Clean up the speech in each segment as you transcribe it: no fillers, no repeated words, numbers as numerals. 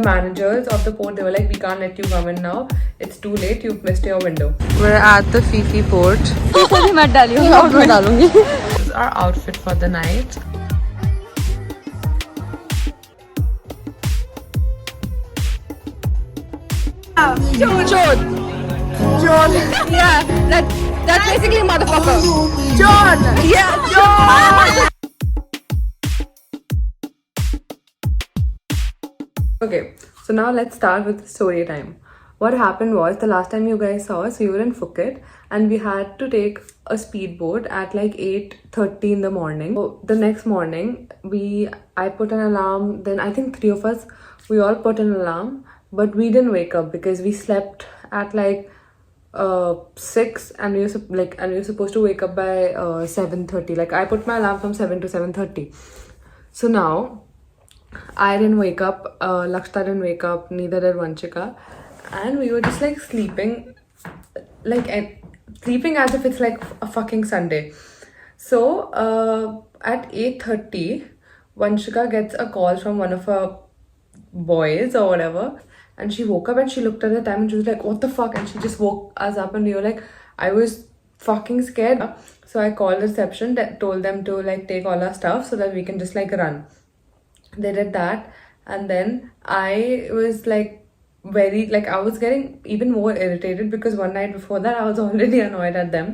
Managers of the port, they were like, we can't let you come in now, it's too late, you've missed your window. We're at the Fifi port. This is our outfit for the night. John. Yeah, that's basically motherfucker. John. Yeah, John. Okay, so now let's start with the story time. What happened was, the last time you guys saw us, we were in Phuket and we had to take a speedboat at like 8:30 in the morning. So the next morning, I put an alarm. Then I think 3 of us, we all put an alarm, but we didn't wake up because we slept at like 6 and we were supposed to wake up by 7:30. Like I put my alarm from 7 to 7:30. So now I didn't wake up, Lakshta didn't wake up, neither did Vanchika, and we were just like sleeping as if it's like a fucking Sunday. So at 8:30, Vanchika gets a call from one of her boys or whatever, and she woke up and she looked at the time and she was like, what the fuck? And she just woke us up and we were like, I was fucking scared. So I called reception, told them to like take all our stuff so that we can just like run. They did that, and then I was like I was getting even more irritated because one night before that I was already annoyed at them,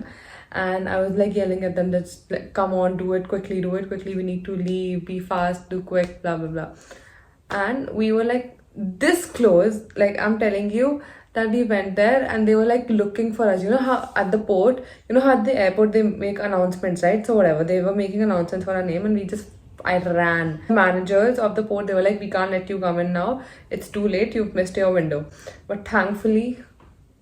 and I was like yelling at them, that's like, come on, do it quickly, we need to leave, be fast, do quick, blah blah blah. And we were like this close, like I'm telling you that we went there and they were like looking for us. You know how at the port, you know how at the airport they make announcements, right? So whatever, they were making announcements for our name and I ran. Managers of the port, they were like, we can't let you come in now, it's too late, you've missed your window. But thankfully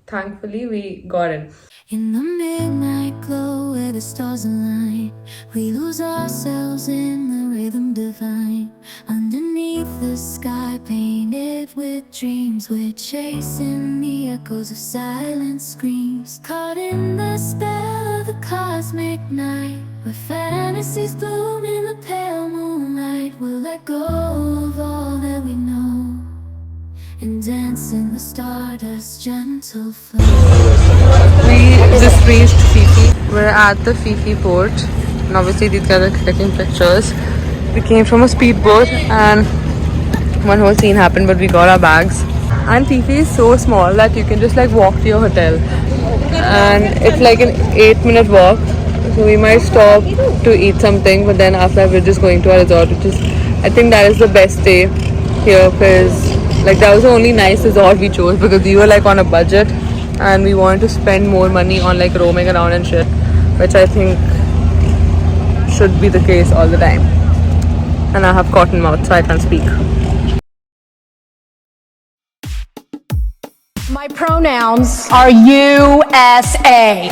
we got in. In the midnight glow where the stars align, we lose ourselves in the rhythm divine. Underneath the sky painted with dreams, we're chasing the echoes of silent screams. Caught in the spell of the cosmic night, where fantasies bloom in the pale moonlight. We'll let go of all that we know and dance in the stardust gentle flow. We just reached Fifi. We're at the Fifi port, and obviously these guys are taking pictures. We came from a speedboat and one whole scene happened, but we got our bags. And Fifi is so small that you can just like walk to your hotel, and it's like an 8-minute walk. So we might stop to eat something, but then after that we're just going to our resort, which is, I think that is the best stay here, because like that was the only nice resort we chose because we were like on a budget and we wanted to spend more money on like roaming around and shit, which I think should be the case all the time. And I have cotton mouth, so I can't speak. My pronouns are USA.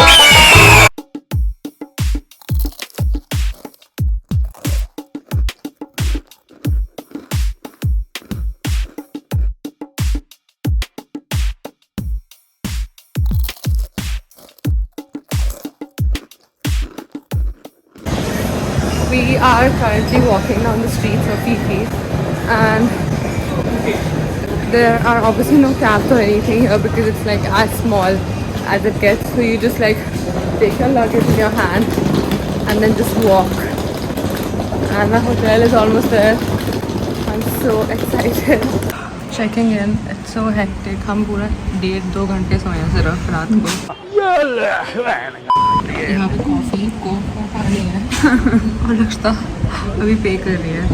We are currently walking down the streets of Fifi, and there are obviously no cabs or anything here because it's like as small as it gets. So you just like take your luggage in your hand and then just walk. And the hotel is almost there. I'm so excited. Checking in, it's so hectic. हम पूरा 1.5-2 घंटे सोए हैं सिर्फ रात को. यहाँ पे कॉफ़ी कोक का पानी है और लक्षता अभी पे कर रही है.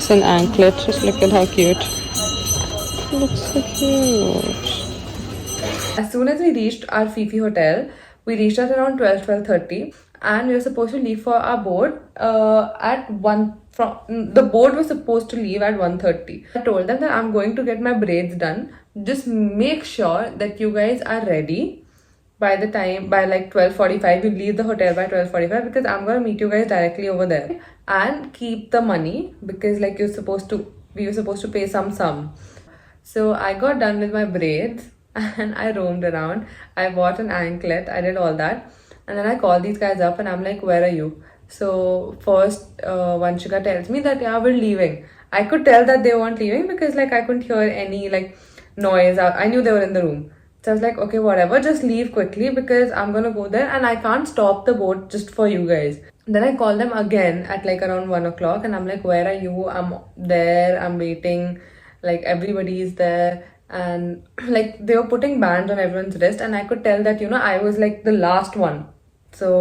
It's an anklet. Just look at how cute. It looks so cute. As soon as we reached our Fifi hotel, we reached at around 12:30, and we were supposed to leave for our boat at 1. From the boat was supposed to leave at 1:30. I told them that I'm going to get my braids done. Just make sure that you guys are ready by like 12:45. You leave the hotel by 12:45 because I'm gonna meet you guys directly over there, and keep the money because like we were supposed to pay some sum. So I got done with my braids and I roamed around. I bought an anklet. I did all that, and then I called these guys up and I'm like, "Where are you?" So first, Vanshika tells me that yeah, we're leaving. I could tell that they weren't leaving because like I couldn't hear any like noise. I knew they were in the room. So I was like, okay, whatever, just leave quickly because I'm gonna go there and I can't stop the boat just for you guys. Then I called them again at like around 1 o'clock and I'm like, where are you? I'm there, I'm waiting. Like everybody is there. And like they were putting bands on everyone's wrist and I could tell that, you know, I was like the last one. So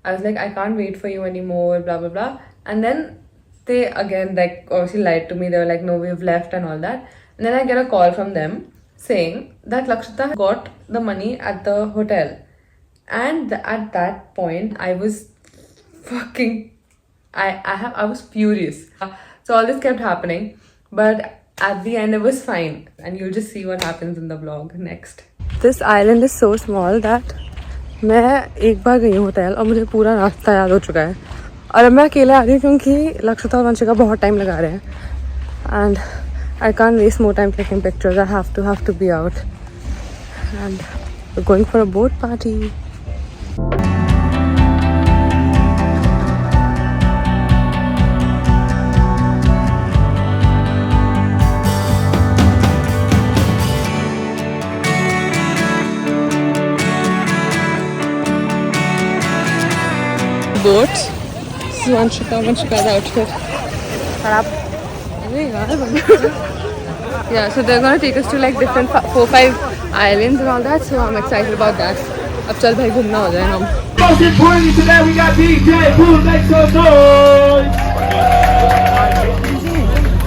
I was like, I can't wait for you anymore, blah, blah, blah. And then they again like obviously lied to me. They were like, no, we've left and all that. And then I get a call from them saying that Lakshita got the money at the hotel. And at that point, I was fucking, I was furious. So all this kept happening. But at the end, it was fine. And you'll just see what happens in the vlog next. This island is so small that मैं एक बार गई हूँ hotel और मुझे पूरा रास्ता याद हो चुका है और अब मैं अकेले आ रही हूँ क्योंकि लक्षिता और वंशिका बहुत टाइम लगा रहे हैं and I can't waste more time taking pictures. I have to be out. And we're going for a boat party. Boat. This is Vanshika's outfit. Yeah, so they're gonna take us to like different 4-5 islands and all that. So I'm excited about that. अब चल भाई घूमना हो जाए हम. Most importantly today we got DJ Boo, make some noise.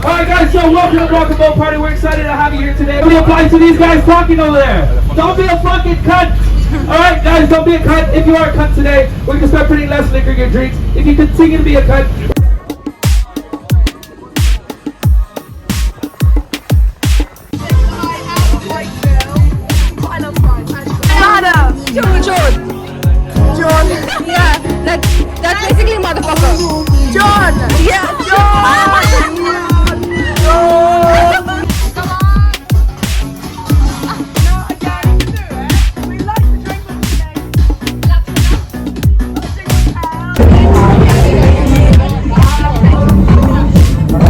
Alright guys, so welcome to the Rock and Roll Party. We're excited to have you here today. Be applying to these guys talking over there. Don't be a fucking cunt. Alright guys, don't be a cunt. If you are a cunt today, we can start putting less liquor in your drinks. If you continue to be a cunt. John. Yeah, that's basically motherfucker. John. Yeah, John.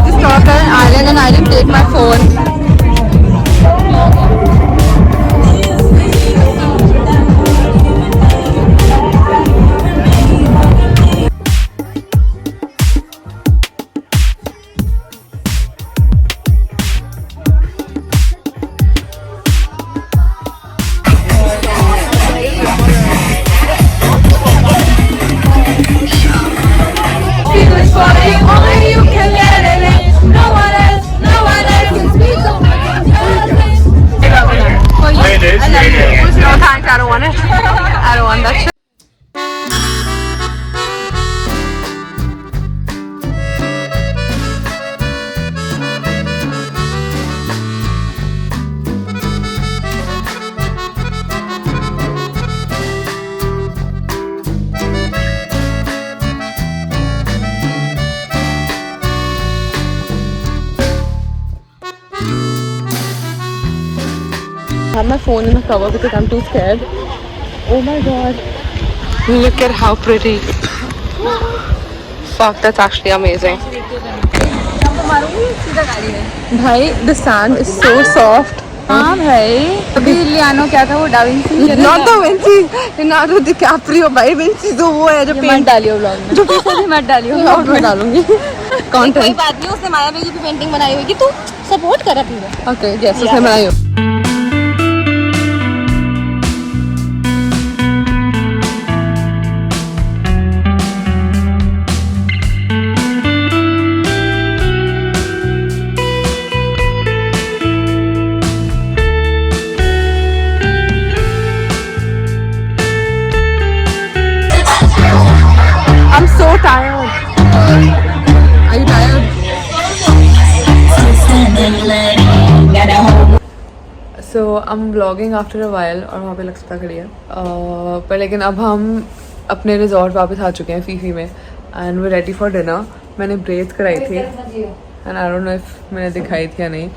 Just stopped at an island and I didn't take my phone. I don't want it. I don't want that shit. I have my phone in the cover because I'm too scared. Oh my god. Look at how pretty. Fuck, that's actually amazing. Bhai, the sand is so soft. हाँ भाई अभी लियानो क्या था वो da Vinci Not the Vinci, Leonardo DiCaprio. भाई Vinci तो वो है जो पेंट डालियो ब्लॉग में जो पैसे मत डालियो ब्लॉग में डालूंगी. कोई कंटेंट. बात नहीं उसने माया बेगी की पेंटिंग बनाई होगी तू सपोर्ट कर अपनी Okay, yes, उसने बनाई हो. So I am vlogging after a while और वहाँ पे लक्ष्ता खड़ी है पर लेकिन अब हम अपने रिजॉर्ट वापस आ चुके हैं फीफी में and we ready for dinner. मैंने ब्रेड कराई थी and I don't know if मैंने दिखाई थी या नहीं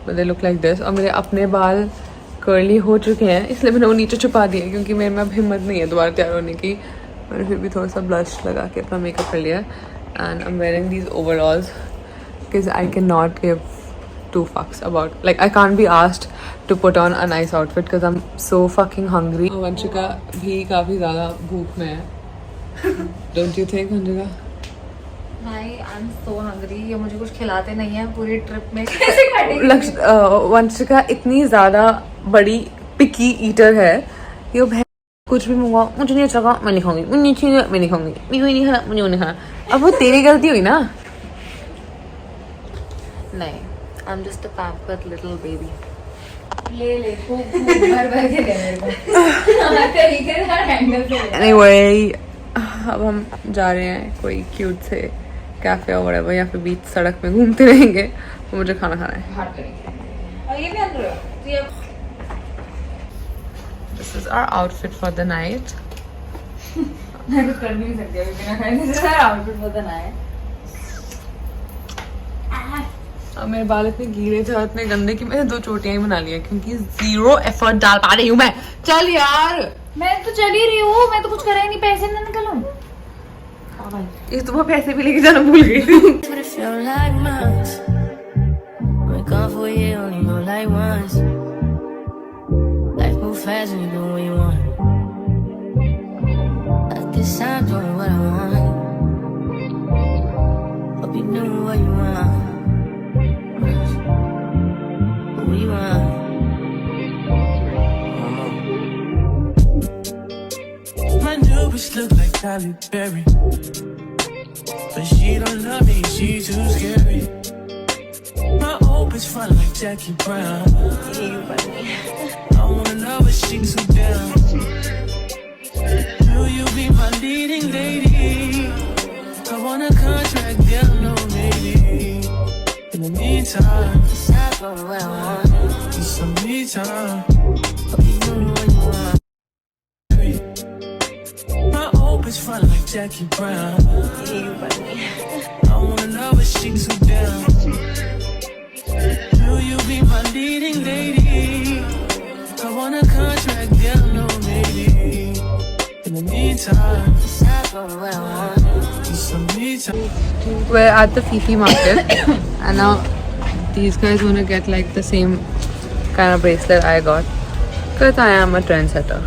but they look like this. और मेरे अपने बाल कर्ली हो चुके हैं इसलिए मैंने वो नीचे छुपा दिए क्योंकि मेरे में अब हिम्मत नहीं है दोबारा तैयार होने की. मैंने फिर भी थोड़ा सा ब्लश लगा के अपना मेकअप कर लिया and I am wearing these ओवरऑल्स because I can not give two fucks about, like, I can't be asked to put on a nice outfit because I'm so fucking hungry. Vanshika भी काफ़ी ज़्यादा भूख में है. Don't you think, Vanshika? I'm so hungry. ये मुझे कुछ खिलाते नहीं है पूरी ट्रिप में. कैसे काटेंगे? वंशिका इतनी ज़्यादा बड़ी पिकी ईटर है कि वो कुछ भी मंगवाओ मुझे नहीं अच्छा लगा मैं नहीं खाऊंगी, मैं नहीं खाऊंगी, मुझे नहीं खाना, मुझे नहीं खाना. अब वो तेरी गलती हुई ना. नहीं, I'm just a pampered little baby. ले खूब भर के दे मेरे को. तरीके से हैंडल से. Anyway, अब हम जा रहे हैं कोई क्यूट से कैफे और whatever या फिर बीच सड़क में घूमते रहेंगे. तो मुझे खाना खाना है. और ये भी अंदर है. तो ये This is our outfit for the night. मैं कुछ कर नहीं सकती अभी बिना खाने. This is our outfit for the night. अब मेरे बाल इतने गीले थे और इतने गंदे कि मैंने 2 चोटियां ही बना ली है क्योंकि 0 एफर्ट डाल पा रही हूँ मैं. चल यार मैं तो चल ही रही हूँ. मैं तो कुछ करा ही नहीं. पैसे ना निकलूं. ये तुम्हें पैसे भी लेके जाना भूल गई थी. But it feel like months. We're gone for a year, only know like once. Life move fast and you do what you want. At this time, doing what I want. Hope you do what you want. What you want. My new bitch look like Halle Berry. But she don't love me, she too scary. My old bitch fun like Jackie Brown. I wanna know if she too down. Will you be my leading lady? I want a contract, girl, no maybe. In the meantime, decide for what I want. Need some me time. Hope you know what you want. My old bitch fun like Jackie Brown. I wanna know if she too down. Will you be my leading lady? I want a contract, girl, no maybe. In the meantime, decide for what I want. Need some me time. We're at the Fifi market and now these guys want to get like the same kind of bracelet I got because I am a trendsetter.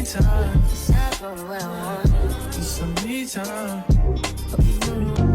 Decide for what I want. Need some me time. Hope you know